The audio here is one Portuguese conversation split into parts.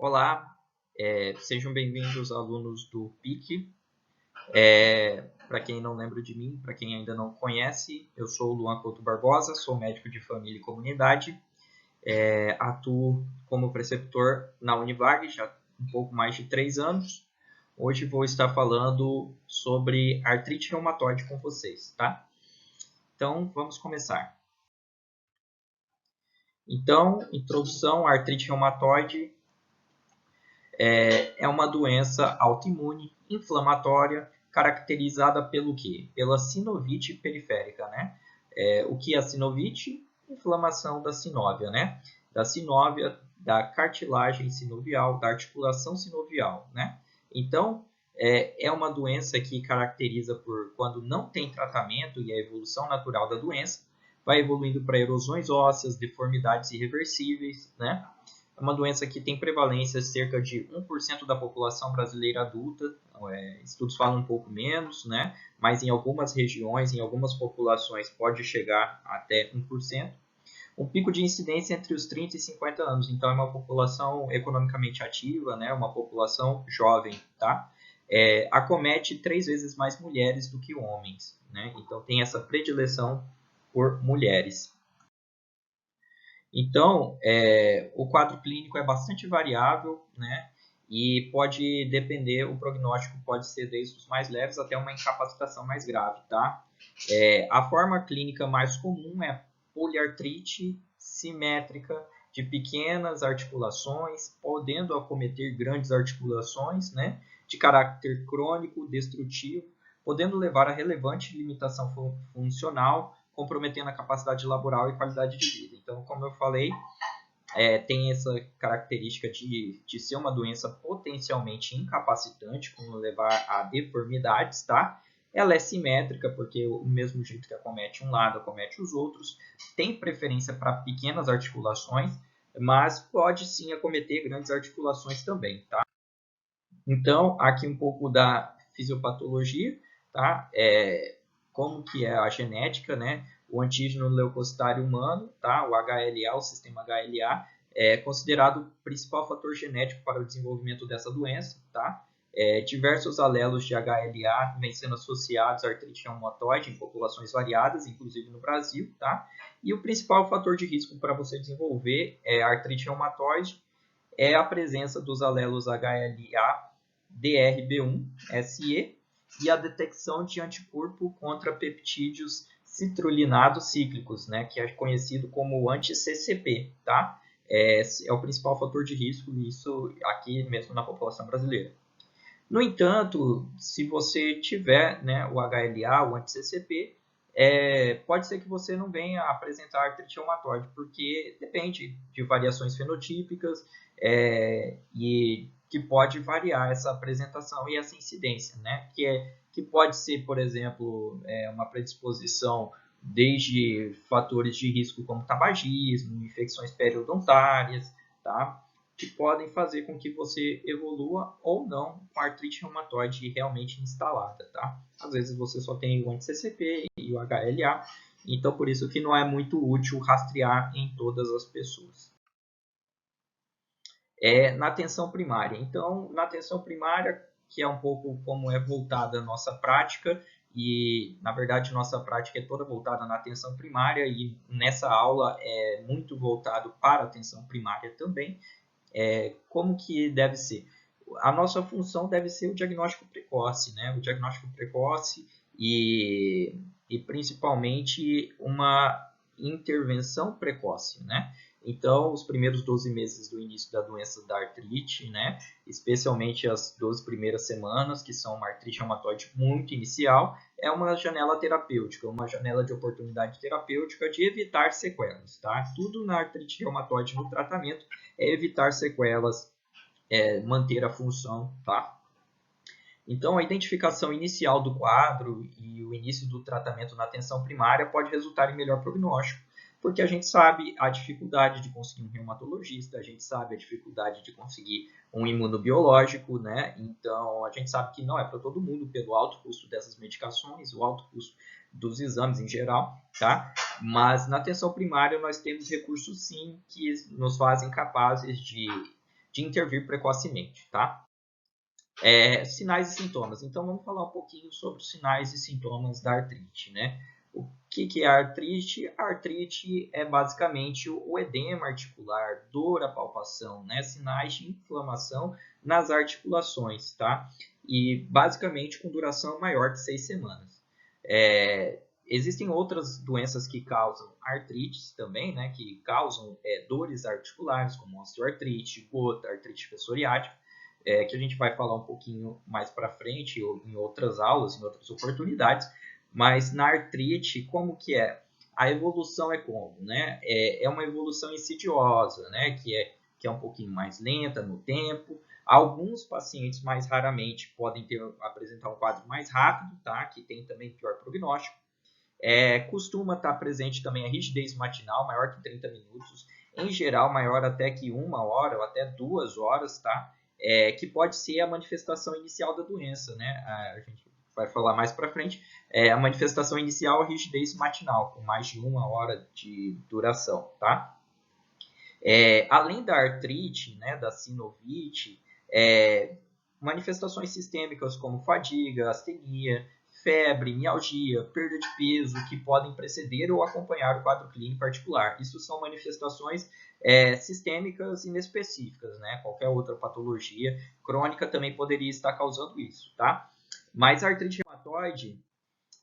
Olá, sejam bem-vindos alunos do PIC. Para quem não lembra de mim, para quem ainda não conhece, eu sou o Luan Couto Barbosa, sou médico de família e comunidade, atuo como preceptor na Univag já há um pouco mais de 3 anos. Hoje vou estar falando sobre artrite reumatoide com vocês, tá? Então, vamos começar. Então, introdução à artrite reumatoide. É uma doença autoimune, inflamatória, caracterizada pelo quê? Pela sinovite periférica, né? O que é a sinovite? Inflamação da sinóvia, né? Da sinóvia, da cartilagem sinovial, da articulação sinovial, né? Então, é uma doença que caracteriza por quando não tem tratamento e a evolução natural da doença, vai evoluindo para erosões ósseas, deformidades irreversíveis, né? É uma doença que tem prevalência cerca de 1% da população brasileira adulta, estudos falam um pouco menos, né? Mas em algumas regiões, em algumas populações, pode chegar até 1%. Um pico de incidência entre os 30 e 50 anos, então é uma população economicamente ativa, né? Uma população jovem, tá? Acomete 3 vezes mais mulheres do que homens, né? Então tem essa predileção por mulheres. Então, o quadro clínico é bastante variável, né? E pode depender, o prognóstico pode ser desde os mais leves até uma incapacitação mais grave, tá? A forma clínica mais comum é poliartrite simétrica de pequenas articulações, podendo acometer grandes articulações, né? De caráter crônico, destrutivo, podendo levar a relevante limitação funcional, comprometendo a capacidade laboral e qualidade de vida. Então, como eu falei, tem essa característica de ser uma doença potencialmente incapacitante, como levar a deformidades, tá? Ela é simétrica, porque o mesmo jeito que acomete um lado, acomete os outros, tem preferência para pequenas articulações, mas pode sim acometer grandes articulações também, tá? Então, aqui um pouco da fisiopatologia, tá? Como que é a genética, né? O antígeno leucocitário humano, tá? O HLA, o sistema HLA, é considerado o principal fator genético para o desenvolvimento dessa doença, tá? Diversos alelos de HLA vêm sendo associados à artrite reumatoide em populações variadas, inclusive no Brasil, tá? E o principal fator de risco para você desenvolver a artrite reumatoide é a presença dos alelos HLA, DRB1, SE, e a detecção de anticorpo contra peptídeos citrulinados cíclicos, né, que é conhecido como anti-CCP, tá? É o principal fator de risco, isso aqui mesmo na população brasileira. No entanto, se você tiver, né, o HLA, o anti-CCP, pode ser que você não venha a apresentar artrite reumatoide, porque depende de variações fenotípicas e que pode variar essa apresentação e essa incidência, né? Que pode ser, por exemplo, uma predisposição desde fatores de risco como tabagismo, infecções periodontárias, tá? Que podem fazer com que você evolua ou não com artrite reumatoide realmente instalada, tá? Às vezes você só tem o anti-CCP e o HLA, então por isso que não é muito útil rastrear em todas as pessoas. Na atenção primária. Então, na atenção primária, que é um pouco como é voltada a nossa prática, e na verdade nossa prática é toda voltada na atenção primária, e nessa aula é muito voltado para a atenção primária também. Como que deve ser? A nossa função deve ser o diagnóstico precoce, né? O diagnóstico precoce e principalmente uma intervenção precoce, né? Então, os primeiros 12 meses do início da doença da artrite, né? Especialmente as 12 primeiras semanas, que são uma artrite reumatoide muito inicial, é uma janela terapêutica, uma janela de oportunidade terapêutica de evitar sequelas, tá? Tudo na artrite reumatoide no tratamento é evitar sequelas, manter a função, tá? Então, a identificação inicial do quadro e o início do tratamento na atenção primária pode resultar em melhor prognóstico, porque a gente sabe a dificuldade de conseguir um reumatologista, a gente sabe a dificuldade de conseguir um imunobiológico, né? Então, a gente sabe que não é para todo mundo, pelo alto custo dessas medicações, o alto custo dos exames em geral, tá? Mas na atenção primária nós temos recursos sim que nos fazem capazes de de intervir precocemente, tá? Sinais e sintomas. Então, vamos falar um pouquinho sobre os sinais e sintomas da artrite, né? O que é a artrite? A artrite é basicamente o edema articular, dor à palpação, né? Sinais de inflamação nas articulações, tá? E basicamente com duração maior de 6 semanas. Existem outras doenças que causam artrites também, né? Que causam dores articulares, como osteoartrite, gota, artrite psoriática, que a gente vai falar um pouquinho mais para frente, ou em outras aulas, em outras oportunidades. Mas na artrite, como que é? A evolução é como, né? É uma evolução insidiosa, né? Que é um pouquinho mais lenta no tempo. Alguns pacientes, mais raramente, podem apresentar um quadro mais rápido, tá? Que tem também pior prognóstico. Costuma estar presente também a rigidez matinal, maior que 30 minutos. Em geral, maior até que 1 hora ou até 2 horas, tá? Que pode ser a manifestação inicial da doença, né? A gente vai falar mais para frente. A manifestação inicial é a rigidez matinal, com mais de 1 hora de duração, tá? Além da artrite, né, da sinovite, manifestações sistêmicas como fadiga, astenia, febre, mialgia, perda de peso, que podem preceder ou acompanhar o quadro clínico particular. Isso são manifestações sistêmicas inespecíficas, né? Qualquer outra patologia crônica também poderia estar causando isso, tá? Mas a artrite reumatoide,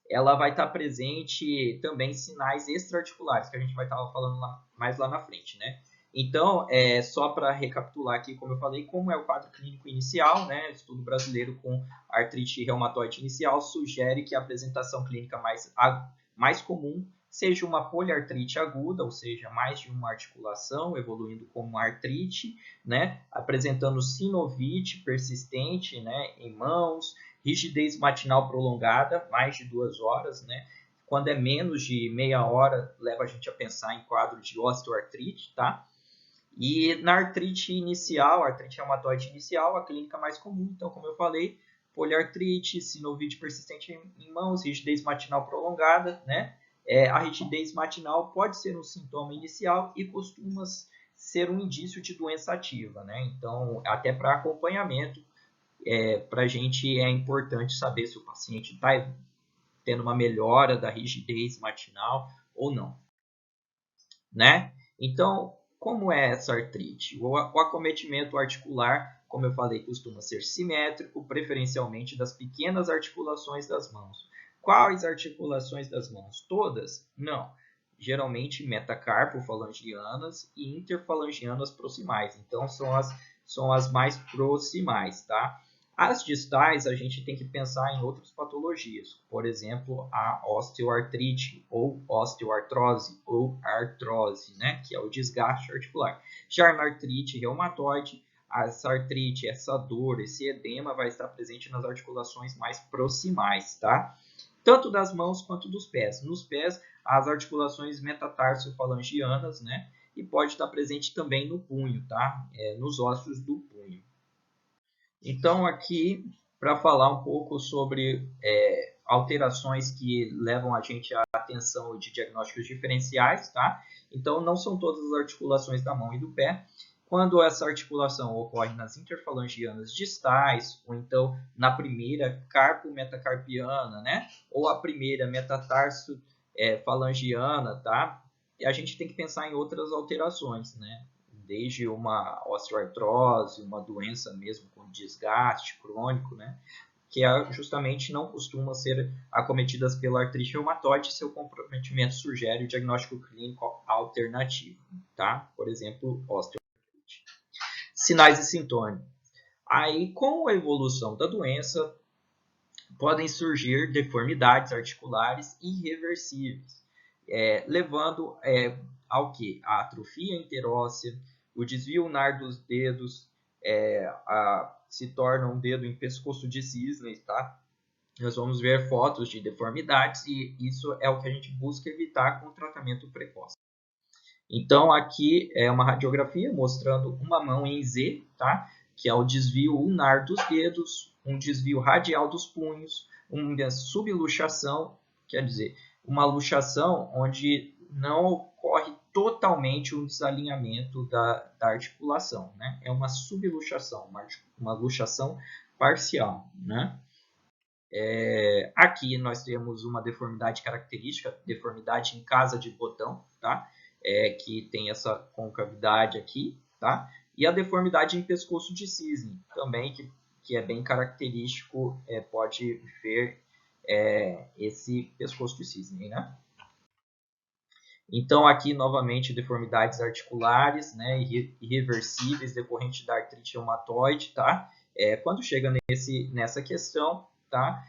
ela vai estar presente também sinais extra-articulares, que a gente vai estar falando mais lá na frente, né? Então, só para recapitular aqui, como eu falei, como é o quadro clínico inicial, né? Estudo brasileiro com artrite reumatoide inicial sugere que a apresentação clínica mais comum seja uma poliartrite aguda, ou seja, mais de uma articulação, evoluindo como artrite, né? Apresentando sinovite persistente, né? Em mãos, rigidez matinal prolongada, mais de 2 horas, né? Quando é menos de meia hora, leva a gente a pensar em quadro de osteoartrite, tá? E na artrite inicial, artrite reumatoide inicial, a clínica mais comum, então, como eu falei, poliartrite, sinovite persistente em mãos, rigidez matinal prolongada, né? A rigidez matinal pode ser um sintoma inicial e costuma ser um indício de doença ativa, né? Então, até para acompanhamento, para a gente é importante saber se o paciente está tendo uma melhora da rigidez matinal ou não, né? Então, como é essa artrite? O acometimento articular, como eu falei, costuma ser simétrico, preferencialmente das pequenas articulações das mãos. Quais articulações das mãos? Todas? Não. Geralmente metacarpo-falangianas e interfalangianas proximais. Então, são as mais proximais, tá? As distais, a gente tem que pensar em outras patologias, por exemplo, a osteoartrite ou osteoartrose ou artrose, né, que é o desgaste articular. Já na artrite reumatoide, essa artrite, essa dor, esse edema vai estar presente nas articulações mais proximais, tá? Tanto das mãos quanto dos pés. Nos pés, as articulações metatarso-falangianas, né, e pode estar presente também no punho, tá? Nos ossos do punho. Então, aqui, para falar um pouco sobre alterações que levam a gente à atenção de diagnósticos diferenciais, tá? Então, não são todas as articulações da mão e do pé. Quando essa articulação ocorre nas interfalangianas distais, ou então na primeira carpo-metacarpiana, né? Ou a primeira metatarso-falangiana, tá? E a gente tem que pensar em outras alterações, né? Desde uma osteoartrose, uma doença mesmo com desgaste crônico, né? Que justamente não costumam ser acometidas pela artrite reumatoide, seu comprometimento sugere o diagnóstico clínico alternativo, tá? Por exemplo, osteoartrite. Sinais e sintomas. Aí, com a evolução da doença, podem surgir deformidades articulares irreversíveis, levando ao que? A atrofia interóssea, o desvio ulnar dos dedos, se torna um dedo em pescoço de cisne, tá? Nós vamos ver fotos de deformidades e isso é o que a gente busca evitar com o tratamento precoce. Então, aqui é uma radiografia mostrando uma mão em Z, tá? Que é o desvio ulnar dos dedos, um desvio radial dos punhos, uma subluxação, quer dizer, uma luxação onde não ocorre totalmente um desalinhamento da articulação, né? É uma subluxação, uma luxação parcial, né? Aqui nós temos uma deformidade característica, deformidade em casa de botão, tá? Que tem essa concavidade aqui, tá? E a deformidade em pescoço de cisne, também, que é bem característico, pode ver esse pescoço de cisne, né? Então, aqui, novamente, deformidades articulares, né, irreversíveis, decorrente da artrite reumatoide, tá? Quando chega nessa questão, tá?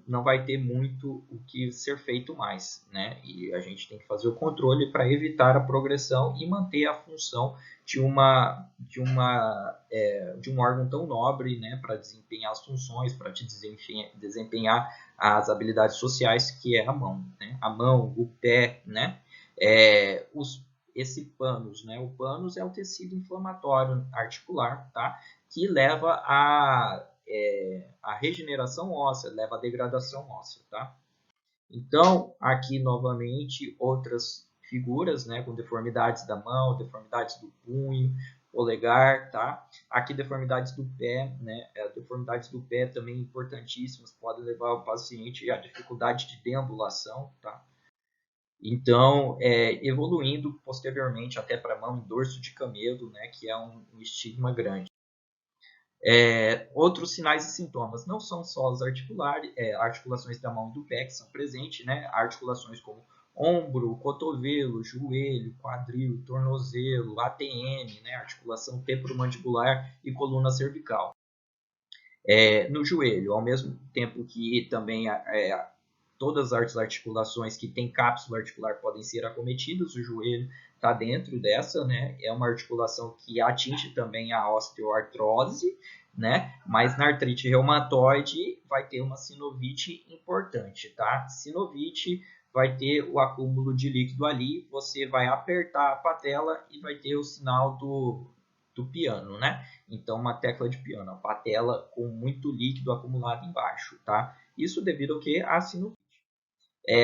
Não vai ter muito o que ser feito mais, né? E a gente tem que fazer o controle para evitar a progressão e manter a função de um órgão tão nobre, né? Para desempenhar as funções, para te desempenhar as habilidades sociais, que é a mão, né? A mão, o pé, né? Esse pânus, né? O pânus é o tecido inflamatório articular, tá? Que leva a regeneração óssea, leva à degradação óssea, tá? Então, aqui novamente outras figuras, né? Com deformidades da mão, deformidades do punho, polegar, tá? Aqui deformidades do pé, né? Deformidades do pé também importantíssimas, podem levar o paciente à dificuldade de deambulação, tá? Então, evoluindo posteriormente até para mão e dorso de camelo, né, que é um estigma grande. Outros sinais e sintomas não são só as articulações da mão e do pé que são presentes, né, articulações como ombro, cotovelo, joelho, quadril, tornozelo, ATM, né, articulação temporomandibular e coluna cervical. No joelho, ao mesmo tempo que também todas as articulações que têm cápsula articular podem ser acometidas, o joelho está dentro dessa, né? É uma articulação que atinge também a osteoartrose, né? Mas na artrite reumatoide vai ter uma sinovite importante, tá? Sinovite vai ter o acúmulo de líquido ali, você vai apertar a patela e vai ter o sinal do piano, né? Então, uma tecla de piano, a patela com muito líquido acumulado embaixo, tá? Isso devido ao que? A sinovite.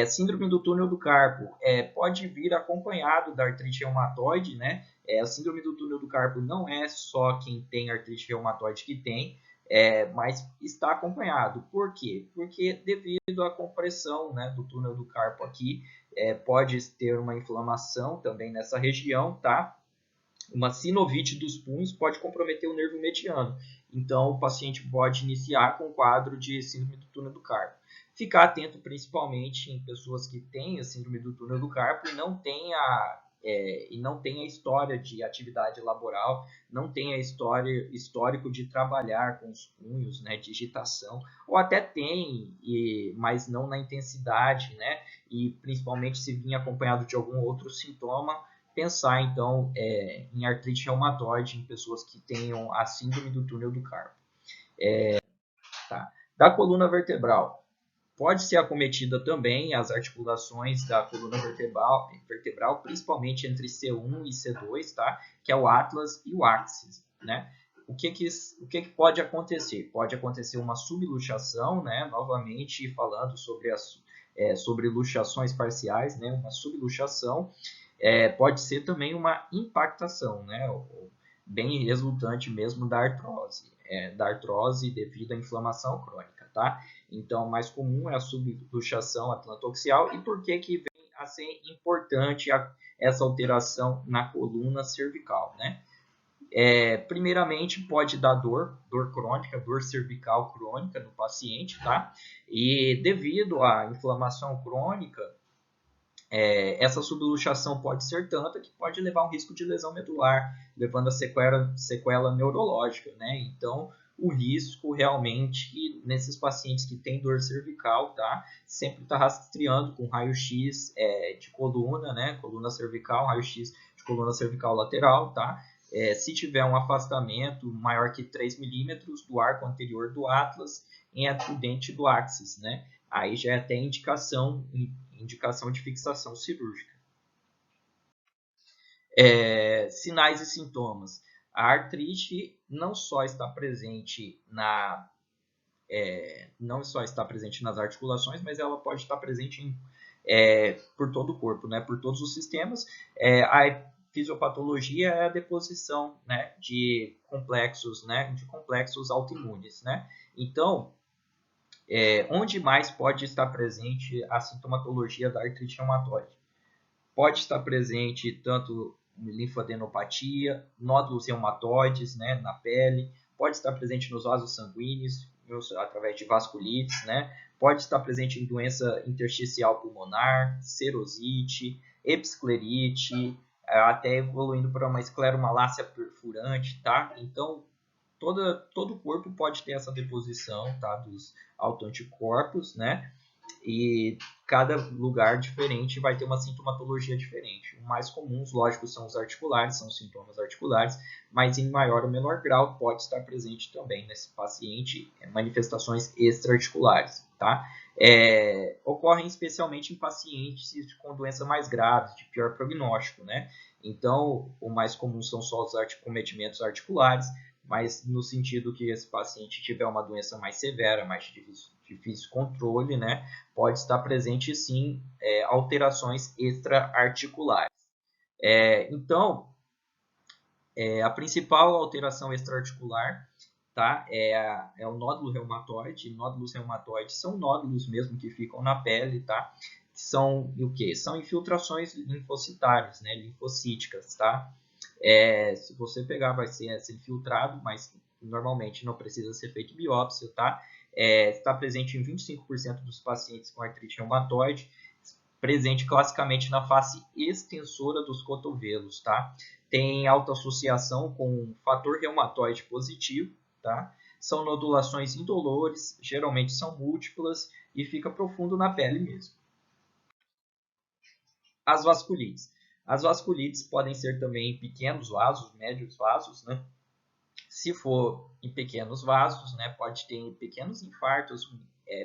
Síndrome do túnel do carpo pode vir acompanhado da artrite reumatoide, né? A síndrome do túnel do carpo não é só quem tem artrite reumatoide que tem, mas está acompanhado. Por quê? Porque devido à compressão, né, do túnel do carpo aqui, pode ter uma inflamação também nessa região, tá? Uma sinovite dos punhos pode comprometer o nervo mediano. Então, o paciente pode iniciar com um quadro de síndrome do túnel do carpo. Ficar atento principalmente em pessoas que têm a síndrome do túnel do carpo e não tem a história de atividade laboral, não tem histórico de trabalhar com os punhos, né, digitação, ou até tem, mas não na intensidade, né, e principalmente se vir acompanhado de algum outro sintoma, pensar então em artrite reumatoide em pessoas que tenham a síndrome do túnel do carpo. Tá. Da coluna vertebral, pode ser acometida também as articulações da coluna vertebral, principalmente entre C1 e C2, tá? Que é o atlas e o axis, né? O que pode acontecer? Pode acontecer uma subluxação, né? Novamente falando sobre luxações parciais, né? Uma subluxação. Pode ser também uma impactação, né? Bem resultante mesmo da artrose devido à inflamação crônica, tá? Então, o mais comum é a subluxação atlantoaxial. E por que vem a ser importante essa alteração na coluna cervical, né? Primeiramente, pode dar dor crônica, dor cervical crônica no paciente, tá? E devido à inflamação crônica, essa subluxação pode ser tanta que pode levar a um risco de lesão medular, levando a sequela neurológica, né? Então, o risco realmente nesses pacientes que têm dor cervical, tá? Sempre está rastreando com raio-x de coluna, né? Coluna cervical, raio-x de coluna cervical lateral, tá? Se tiver um afastamento maior que 3 milímetros do arco anterior do atlas entre o dente do axis, né? Aí já é até indicação de fixação cirúrgica. Sinais e sintomas. A artrite não só está presente nas articulações, mas ela pode estar presente por todo o corpo, né, por todos os sistemas. A fisiopatologia é a deposição, né, de complexos autoimunes, né? Então, onde mais pode estar presente a sintomatologia da artrite reumatoide? Pode estar presente tanto linfadenopatia, nódulos reumatoides, né, na pele, pode estar presente nos vasos sanguíneos, através de vasculites, né? Pode estar presente em doença intersticial pulmonar, serosite, episclerite, até evoluindo para uma escleromalácia perfurante, tá? Então, todo o corpo pode ter essa deposição, tá, dos autoanticorpos, né? E cada lugar diferente vai ter uma sintomatologia diferente. Os mais comuns, lógico, são os articulares, são os sintomas articulares, mas em maior ou menor grau pode estar presente também nesse paciente manifestações extraarticulares, tá? Ocorrem especialmente em pacientes com doença mais graves, de pior prognóstico, né? Então, o mais comum são só os cometimentos articulares, mas no sentido que esse paciente tiver uma doença mais severa, mais difícil controle, né, pode estar presente sim alterações extra-articulares. Então, a principal alteração extra-articular, tá, é o nódulo reumatoide. Nódulos reumatoides são nódulos mesmo que ficam na pele, tá? São o quê? São infiltrações linfocitárias, né, linfocíticas, tá? Se você pegar, vai ser infiltrado, mas normalmente não precisa ser feito biópsia, tá? Está presente em 25% dos pacientes com artrite reumatoide, presente classicamente na face extensora dos cotovelos, tá? Tem alta associação com fator reumatoide positivo, tá? São nodulações indolores, geralmente são múltiplas e fica profundo na pele mesmo. As vasculites. As vasculites podem ser também pequenos vasos, médios vasos, né? Se for em pequenos vasos, né, pode ter pequenos infartos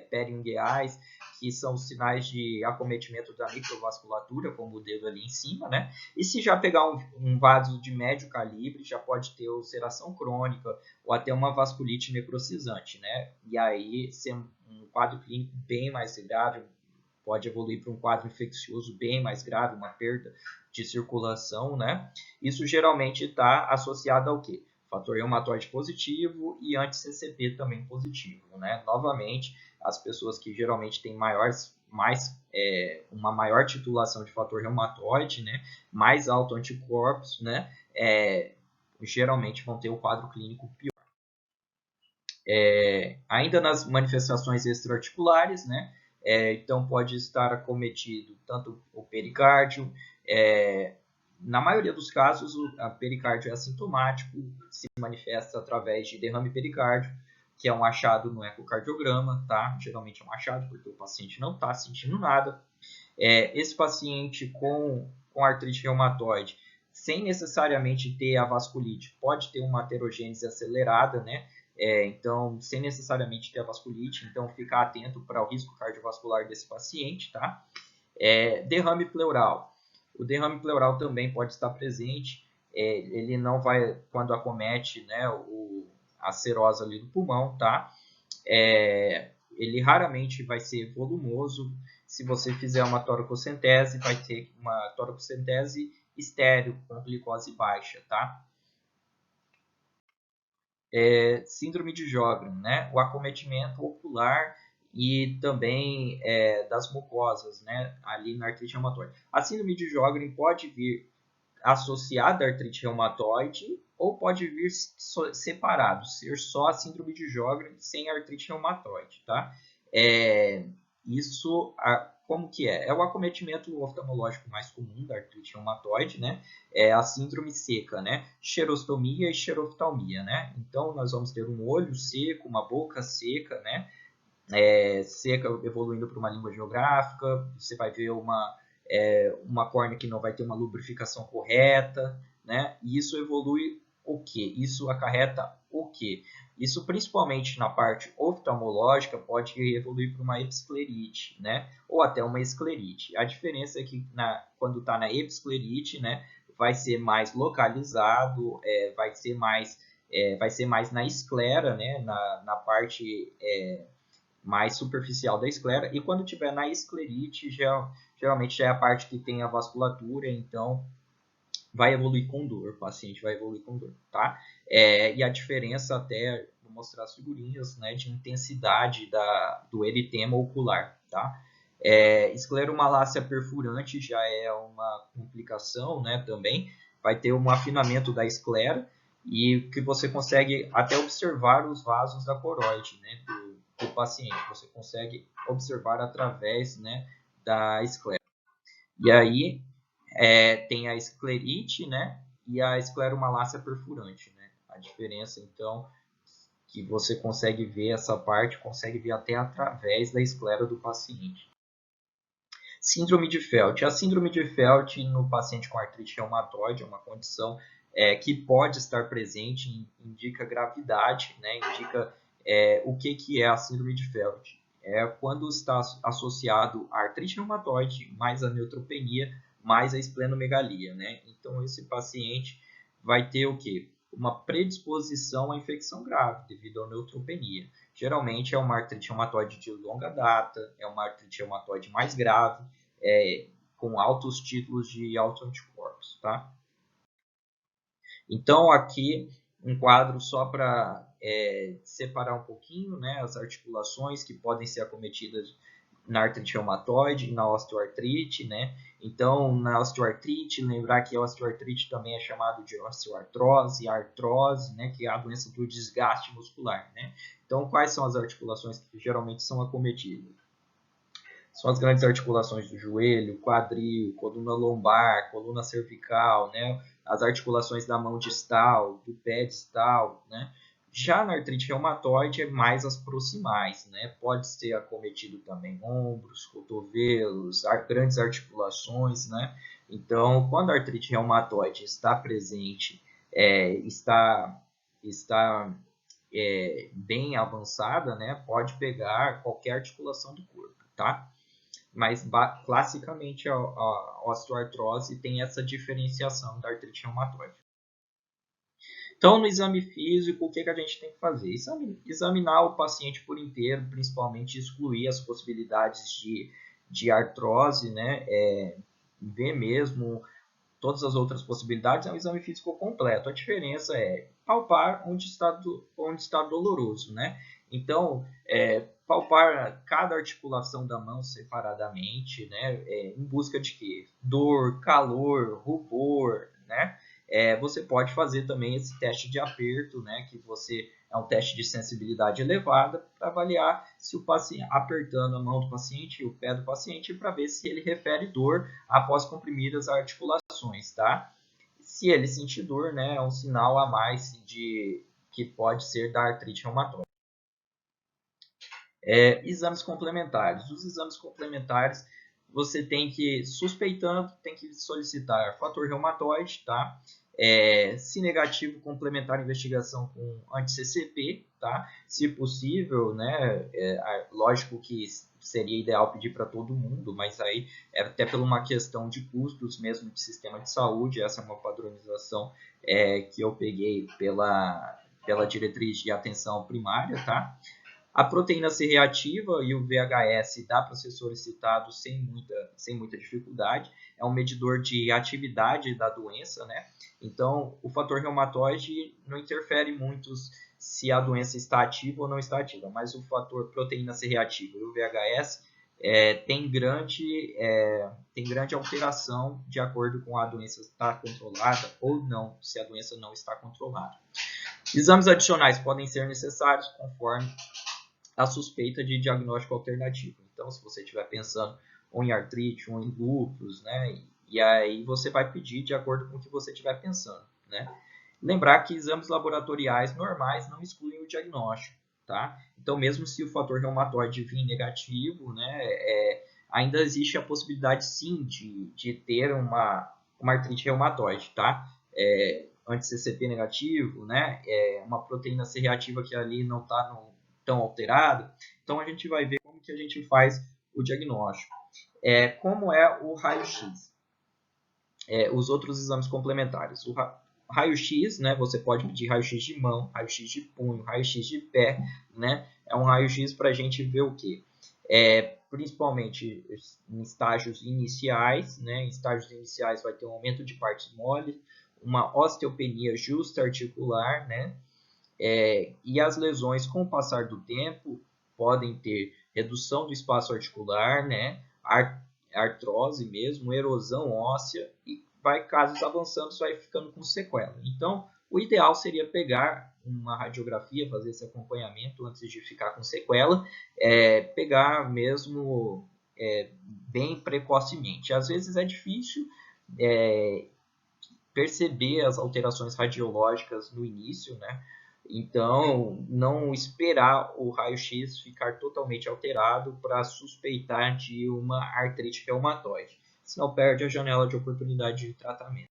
peringueais, que são sinais de acometimento da microvasculatura, como o dedo ali em cima, né? E se já pegar um vaso de médio calibre, já pode ter ulceração crônica ou até uma vasculite necrosizante, né? E aí ser um quadro clínico bem mais grave, pode evoluir para um quadro infeccioso bem mais grave, uma perda de circulação, né? Isso geralmente está associado ao quê? Fator reumatoide positivo e anti-CCP também positivo, né? Novamente, as pessoas que geralmente têm uma maior titulação de fator reumatoide, né? Mais alto anticorpos, né? Geralmente vão ter o quadro clínico pior. Ainda nas manifestações extraarticulares, né? Então pode estar acometido tanto o pericárdio, na maioria dos casos, o pericárdio é assintomático, se manifesta através de derrame pericárdio, que é um achado no ecocardiograma, tá? Geralmente é um achado porque o paciente não está sentindo nada. Esse paciente com artrite reumatoide, sem necessariamente ter a vasculite, pode ter uma aterogênese acelerada, né? Então, sem necessariamente ter a vasculite, então ficar atento para o risco cardiovascular desse paciente, tá? Derrame pleural. O derrame pleural também pode estar presente, ele não vai, quando acomete, né, a serose ali do pulmão, tá? Ele raramente vai ser volumoso. Se você fizer uma toracocentese, vai ter uma toracocentese estéril com glicose baixa, tá? Síndrome de Sjögren, né? O acometimento ocular e também das mucosas, né? Ali na artrite reumatoide. A síndrome de Sjögren pode vir associada à artrite reumatoide ou pode vir separado, ser só a síndrome de Sjögren sem artrite reumatoide, tá? Como que é? É o acometimento oftalmológico mais comum da artrite reumatoide, né? É a síndrome seca, né? Xerostomia e xeroftalmia, né? Então, nós vamos ter um olho seco, uma boca seca, né? Seca evoluindo para uma língua geográfica, você vai ver uma córnea que não vai ter uma lubrificação correta, né? E isso evolui o quê? Isso acarreta o quê? Isso principalmente na parte oftalmológica pode evoluir para uma episclerite, né? Ou até uma esclerite. A diferença é que quando está na episclerite, né, vai ser mais localizado, vai ser mais na esclera, né, na parte mais superficial da esclera, e quando tiver na esclerite, geralmente já é a parte que tem a vasculatura, então vai evoluir com dor, o paciente vai evoluir com dor, tá? E a diferença até, vou mostrar as figurinhas, né, de intensidade do eritema ocular, tá? Escleromalácia perfurante já é uma complicação, né, também, vai ter um afinamento da esclera e que você consegue até observar os vasos da coroide, né, do paciente, você consegue observar através, né, da esclera. E aí, tem a esclerite, né, e a escleromalácia perfurante, né, a diferença, então, que você consegue ver essa parte, consegue ver até através da esclera do paciente. Síndrome de Felt. A síndrome de Felt no paciente com artrite reumatoide é uma condição que pode estar presente, indica gravidade, né, indica o que é a síndrome de Felt. É quando está associado a artrite reumatoide, mais a neutropenia, mais a esplenomegalia, né? Então, esse paciente vai ter o quê? Uma predisposição à infecção grave devido à neutropenia. Geralmente é uma artrite reumatoide de longa data, é uma artrite reumatoide mais grave, com altos títulos de autoanticorpos, tá? Então, aqui um quadro só para separar um pouquinho, né, as articulações que podem ser acometidas na artrite reumatoide e na osteoartrite, né? Então, na osteoartrite, lembrar que a osteoartrite também é chamado de osteoartrose, artrose, né, que é a doença do desgaste muscular, né? Então, quais são as articulações que geralmente são acometidas? São as grandes articulações do joelho, quadril, coluna lombar, coluna cervical, né? As articulações da mão distal, do pé distal, né? Já na artrite reumatoide é mais as proximais, né? Pode ser acometido também ombros, cotovelos, grandes articulações, né? Então, quando a artrite reumatoide está presente, está bem avançada, né? Pode pegar qualquer articulação do corpo, tá? Mas classicamente a osteoartrose tem essa diferenciação da artrite reumatoide. Então, no exame físico, o que a gente tem que fazer? Examinar o paciente por inteiro, principalmente excluir as possibilidades de artrose, né? Ver mesmo todas as outras possibilidades, é um exame físico completo. A diferença é palpar onde está doloroso, né? Então, palpar cada articulação da mão separadamente, né? Em busca de quê? Dor, calor, rubor, né? Você pode fazer também esse teste de aperto, né? Que é um teste de sensibilidade elevada para avaliar se o paciente, apertando a mão do paciente, o pé do paciente, para ver se ele refere dor após comprimir as articulações, tá? Se ele sentir dor, né? É um sinal a mais que pode ser da artrite reumatoide. Exames complementares. Os exames complementares, você tem que, suspeitando, tem que solicitar fator reumatoide, tá? Se negativo, complementar a investigação com anti-CCP, tá? Se possível, né? Lógico que seria ideal pedir para todo mundo, mas aí é até por uma questão de custos mesmo de sistema de saúde. Essa é uma padronização que eu peguei pela diretriz de atenção primária, tá? A proteína C reativa e o VHS dá para ser solicitado sem muita dificuldade. É um medidor de atividade da doença, né? Então, o fator reumatoide não interfere muito se a doença está ativa ou não está ativa, mas o fator proteína C reativa e o VHS tem grande alteração de acordo com a doença estar controlada ou não, se a doença não está controlada. Exames adicionais podem ser necessários conforme a suspeita de diagnóstico alternativo. Então, se você estiver pensando ou em artrite ou em lúpus, né, e aí você vai pedir de acordo com o que você estiver pensando, né? Lembrar que exames laboratoriais normais não excluem o diagnóstico, tá? Então, mesmo se o fator reumatoide vir negativo, né, ainda existe a possibilidade, sim, de ter uma artrite reumatoide, tá? Anti-CCP negativo, né? Uma proteína C reativa que ali não está tão alterado. Então, a gente vai ver como que a gente faz o diagnóstico. Como é o raio-x? Os outros exames complementares. O raio-x, né? Você pode pedir raio-x de mão, raio-x de punho, raio-x de pé, né? É um raio-x para a gente ver o quê? principalmente em estágios iniciais, né? Em estágios iniciais vai ter um aumento de partes moles, uma osteopenia justa articular, né? E as lesões, com o passar do tempo, podem ter redução do espaço articular, né? Artrose mesmo, erosão óssea, e casos avançando, vai ficando com sequela. Então, o ideal seria pegar uma radiografia, fazer esse acompanhamento antes de ficar com sequela, pegar mesmo bem precocemente. Às vezes é difícil perceber as alterações radiológicas no início, né? Então, não esperar o raio-x ficar totalmente alterado para suspeitar de uma artrite reumatoide, senão perde a janela de oportunidade de tratamento.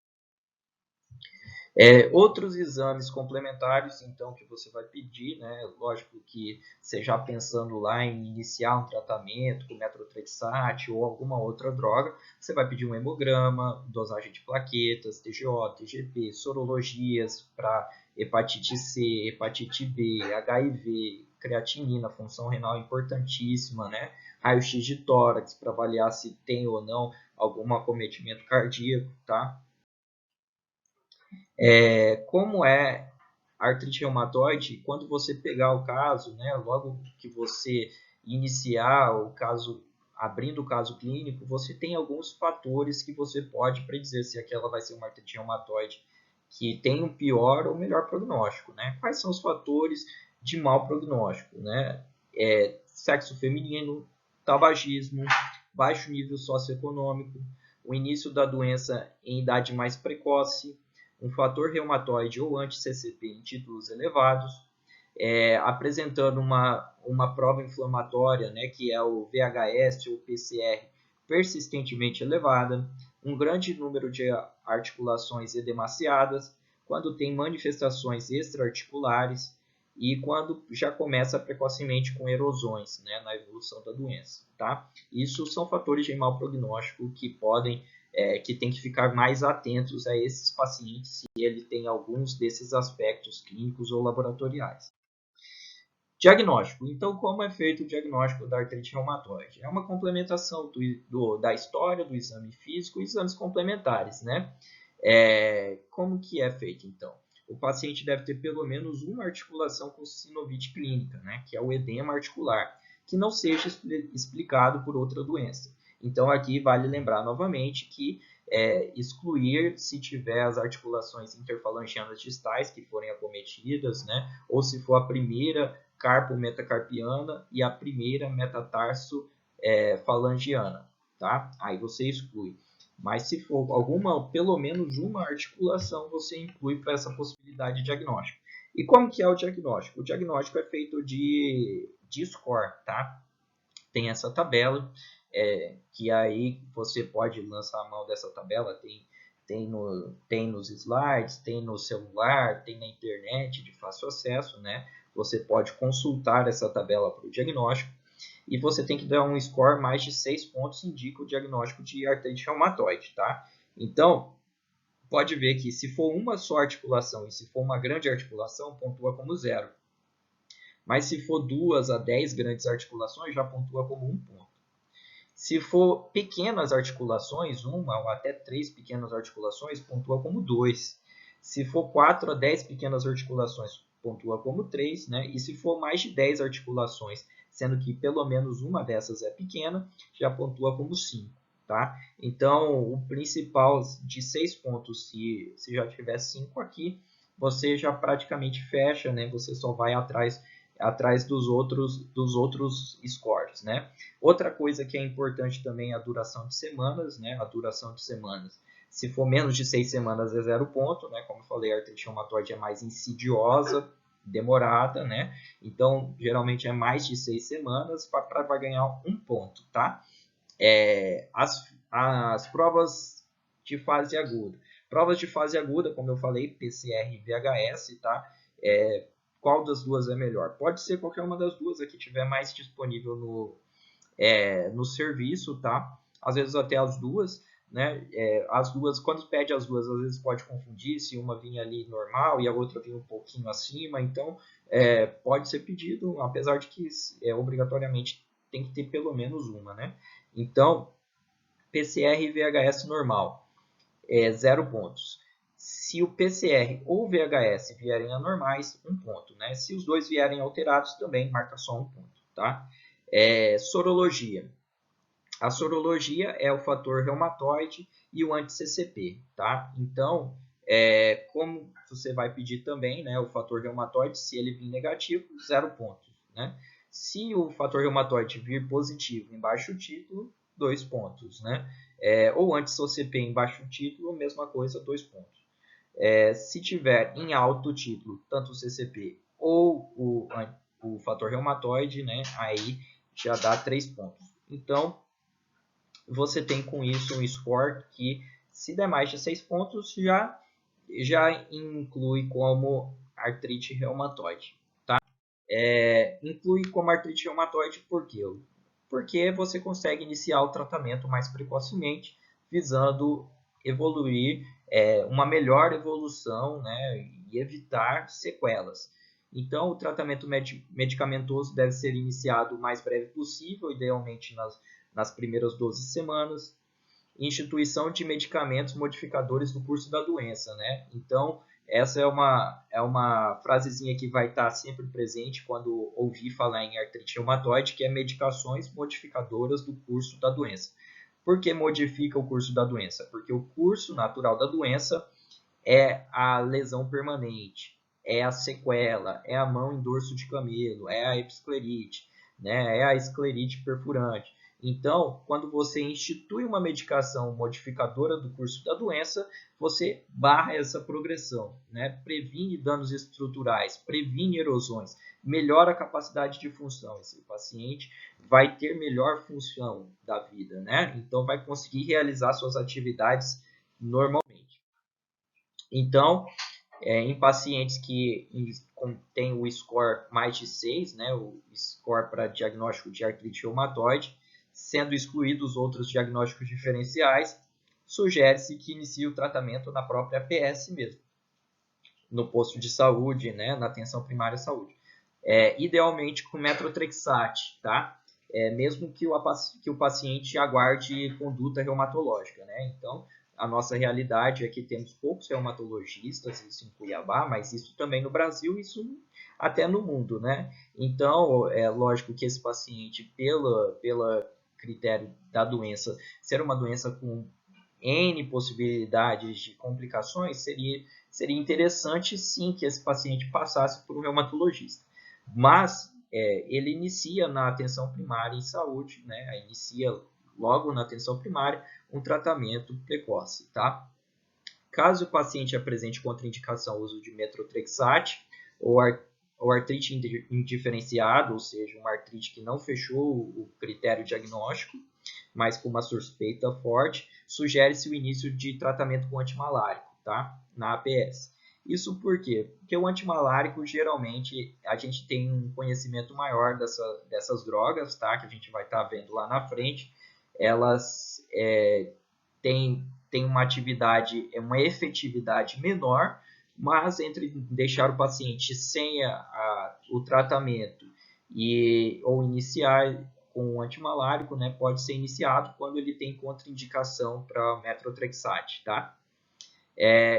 Outros exames complementares, então, que você vai pedir, né? Lógico que você já pensando lá em iniciar um tratamento com metrorexate ou alguma outra droga, você vai pedir um hemograma, dosagem de plaquetas, TGO, TGP, sorologias para hepatite C, hepatite B, HIV, creatinina, função renal importantíssima, né? Raio-x de tórax para avaliar se tem ou não algum acometimento cardíaco, tá? Como é artrite reumatoide, quando você pegar o caso, né, logo que você iniciar o caso, abrindo o caso clínico, você tem alguns fatores que você pode predizer se aquela vai ser uma artrite reumatoide que tem um pior ou melhor prognóstico, né? Quais são os fatores de mau prognóstico, né? Sexo feminino, tabagismo, baixo nível socioeconômico, o início da doença em idade mais precoce, um fator reumatoide ou anti-CCP em títulos elevados, apresentando uma prova inflamatória, né, que é o VHS ou PCR persistentemente elevada, um grande número de articulações edemaciadas, quando tem manifestações extraarticulares e quando já começa precocemente com erosões, né, na evolução da doença. Tá? Isso são fatores de mau prognóstico que podem que tem que ficar mais atentos a esses pacientes se ele tem alguns desses aspectos clínicos ou laboratoriais. Diagnóstico. Então, como é feito o diagnóstico da artrite reumatoide? É uma complementação da história, do exame físico e exames complementares, né? Como que é feito, então? O paciente deve ter pelo menos uma articulação com sinovite clínica, né? Que é o edema articular, que não seja explicado por outra doença. Então, aqui vale lembrar novamente que excluir se tiver as articulações interfalangianas distais que forem acometidas, né? Ou se for a primeira carpo-metacarpiana e a primeira metatarso falangiana, tá? Aí você exclui. Mas se for pelo menos uma articulação, você inclui para essa possibilidade de diagnóstico. E como que é o diagnóstico? O diagnóstico é feito de score, tá? Tem essa tabela, que aí você pode lançar a mão dessa tabela, tem nos slides, tem no celular, tem na internet de fácil acesso, né? Você pode consultar essa tabela para o diagnóstico e você tem que dar um score mais de 6 pontos, indica o diagnóstico de artrite reumatoide, tá? Então, pode ver que se for uma só articulação e se for uma grande articulação, pontua como 0. Mas se for 2 a 10 grandes articulações, já pontua como 1 ponto. Se for pequenas articulações, 1 ou até 3 pequenas articulações, pontua como 2. Se for 4 a 10 pequenas articulações, pontua como 3, né? E se for mais de 10 articulações, sendo que pelo menos uma dessas é pequena, já pontua como 5. Tá? Então, o principal de 6 pontos, se já tiver 5 aqui, você já praticamente fecha, né? Você só vai atrás dos outros scores, né? Outra coisa que é importante também é a duração de semanas, né? A duração de semanas. Se for menos de 6 semanas é 0 ponto, né? Como eu falei, a artrite reumatoide é mais insidiosa, demorada, né? Então, geralmente é mais de 6 semanas para ganhar 1 ponto, tá? As provas de fase aguda. Provas de fase aguda, como eu falei, PCR e VHS, tá? Qual das duas é melhor? Pode ser qualquer uma das duas, a que tiver mais disponível no serviço, tá? Às vezes até as duas, né? As duas, quando pede as duas, às vezes pode confundir se uma vinha ali normal e a outra vinha um pouquinho acima, então pode ser pedido, apesar de que obrigatoriamente tem que ter pelo menos uma, né? Então, PCR e VHS normal, 0 pontos. Se o PCR ou o VHS vierem anormais, 1 ponto, né? Se os dois vierem alterados, também marca só 1 ponto, tá? Sorologia. A sorologia é o fator reumatoide e o anti-CCP, tá? Então, como você vai pedir também, né, o fator reumatoide, se ele vir negativo, 0 pontos, né? Se o fator reumatoide vir positivo em baixo título, 2 pontos, né? Ou anti-CCP em baixo título, mesma coisa, 2 pontos. Se tiver em alto título, tanto o CCP ou o fator reumatoide, né, aí já dá 3 pontos. Então, você tem com isso um score que, se der mais de 6 pontos, já inclui como artrite reumatoide. Tá? Inclui como artrite reumatoide por quê? Porque você consegue iniciar o tratamento mais precocemente, visando evoluir, uma melhor evolução, né, e evitar sequelas. Então, o tratamento medicamentoso deve ser iniciado o mais breve possível, idealmente nas primeiras 12 semanas. Instituição de medicamentos modificadores do curso da doença, né? Então, essa é uma frasezinha que vai estar sempre presente quando ouvir falar em artrite reumatoide, que é medicações modificadoras do curso da doença. Por que modifica o curso da doença? Porque o curso natural da doença é a lesão permanente, é a sequela, é a mão em dorso de camelo, é a episclerite, né? É a esclerite perfurante. Então, quando você institui uma medicação modificadora do curso da doença, você barra essa progressão, né? Previne danos estruturais, previne erosões, melhora a capacidade de função. Esse paciente vai ter melhor função da vida, né? Então, vai conseguir realizar suas atividades normalmente. Então, em pacientes que têm o score mais de 6, né, o score para diagnóstico de artrite reumatoide, sendo excluídos outros diagnósticos diferenciais, sugere-se que inicie o tratamento na própria PS mesmo, no posto de saúde, né, na atenção primária à saúde. Idealmente com metrotrexate, tá? Mesmo que o paciente aguarde conduta reumatológica, né? Então, a nossa realidade é que temos poucos reumatologistas, isso em Cuiabá, mas isso também no Brasil, isso até no mundo, né? Então, é lógico que esse paciente, pela critério da doença, ser uma doença com N possibilidades de complicações, seria interessante sim que esse paciente passasse por um reumatologista. Mas ele inicia na atenção primária em saúde, né? Inicia logo na atenção primária um tratamento precoce, tá? Caso o paciente apresente contraindicação ao uso de metrotrexate ou artrite indiferenciada, ou seja, uma artrite que não fechou o critério diagnóstico, mas com uma suspeita forte, sugere-se o início de tratamento com antimalárico, tá? Na APS. Isso por quê? Porque o antimalárico, geralmente, a gente tem um conhecimento maior dessas drogas, tá? Que a gente vai estar vendo lá na frente. Elas têm uma efetividade menor, mas entre deixar o paciente sem o tratamento ou iniciar com o antimalárico, né, pode ser iniciado quando ele tem contraindicação para metrotrexate, tá?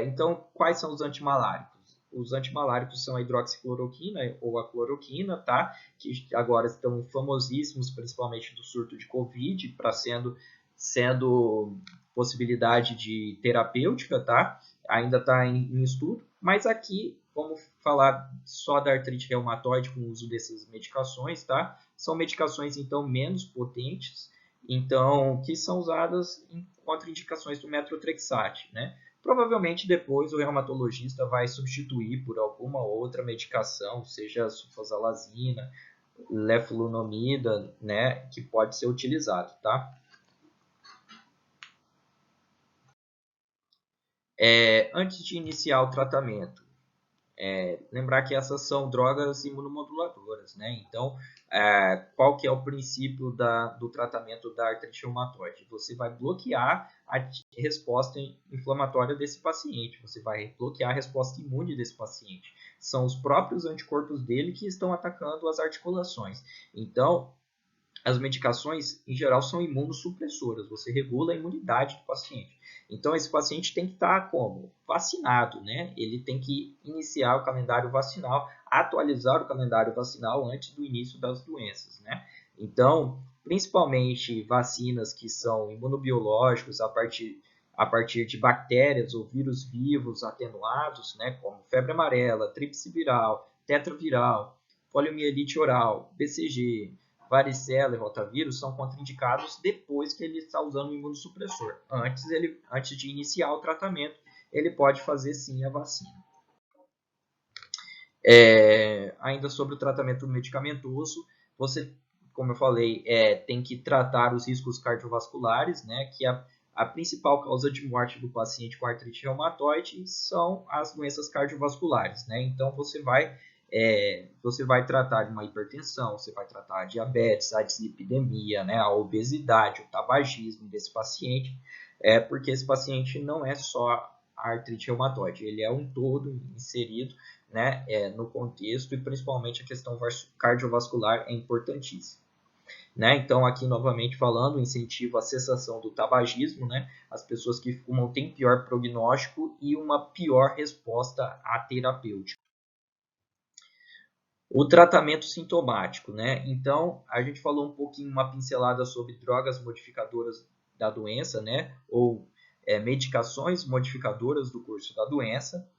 Então, quais são os antimaláricos? Os antimaláricos são a hidroxicloroquina ou a cloroquina, tá? Que agora estão famosíssimos, principalmente do surto de Covid, para sendo possibilidade de terapêutica, tá? Ainda está em estudo, mas aqui vamos falar só da artrite reumatoide com o uso dessas medicações, tá? São medicações, então, menos potentes, então, que são usadas em contraindicações do metrotrexate, né? Provavelmente depois o reumatologista vai substituir por alguma outra medicação, seja sulfasalazina, leflunomida, né, que pode ser utilizado, tá? Antes de iniciar o tratamento, lembrar que essas são drogas imunomoduladoras, né? Então, qual que é o princípio do tratamento da artrite reumatoide? Você vai bloquear a resposta inflamatória desse paciente, você vai bloquear a resposta imune desse paciente. São os próprios anticorpos dele que estão atacando as articulações. Então, as medicações, em geral, são imunossupressoras. Você regula a imunidade do paciente. Então, esse paciente tem que estar como? Vacinado, né? Ele tem que iniciar o calendário vacinal, atualizar o calendário vacinal antes do início das doenças, né? Então, principalmente vacinas que são imunobiológicos a partir de bactérias ou vírus vivos atenuados, né? Como febre amarela, tríplice viral, tetraviral, poliomielite oral, BCG, varicela e rotavírus são contraindicados depois que ele está usando o imunossupressor. Antes de iniciar o tratamento, ele pode fazer sim a vacina. Ainda sobre o tratamento medicamentoso, você, como eu falei, tem que tratar os riscos cardiovasculares, né, que a principal causa de morte do paciente com artrite reumatoide são as doenças cardiovasculares, né? Então você vai tratar de uma hipertensão, você vai tratar a diabetes, a dislipidemia, né, a obesidade, o tabagismo desse paciente, porque esse paciente não é só a artrite reumatoide, ele é um todo inserido, né, no contexto, e principalmente a questão cardiovascular é importantíssima. Né? Então, aqui novamente falando, incentivo a cessação do tabagismo, né? As pessoas que fumam têm pior prognóstico e uma pior resposta à terapêutica. O tratamento sintomático, né? Então, a gente falou um pouquinho, uma pincelada sobre drogas modificadoras da doença, né? Ou medicações modificadoras do curso da doença,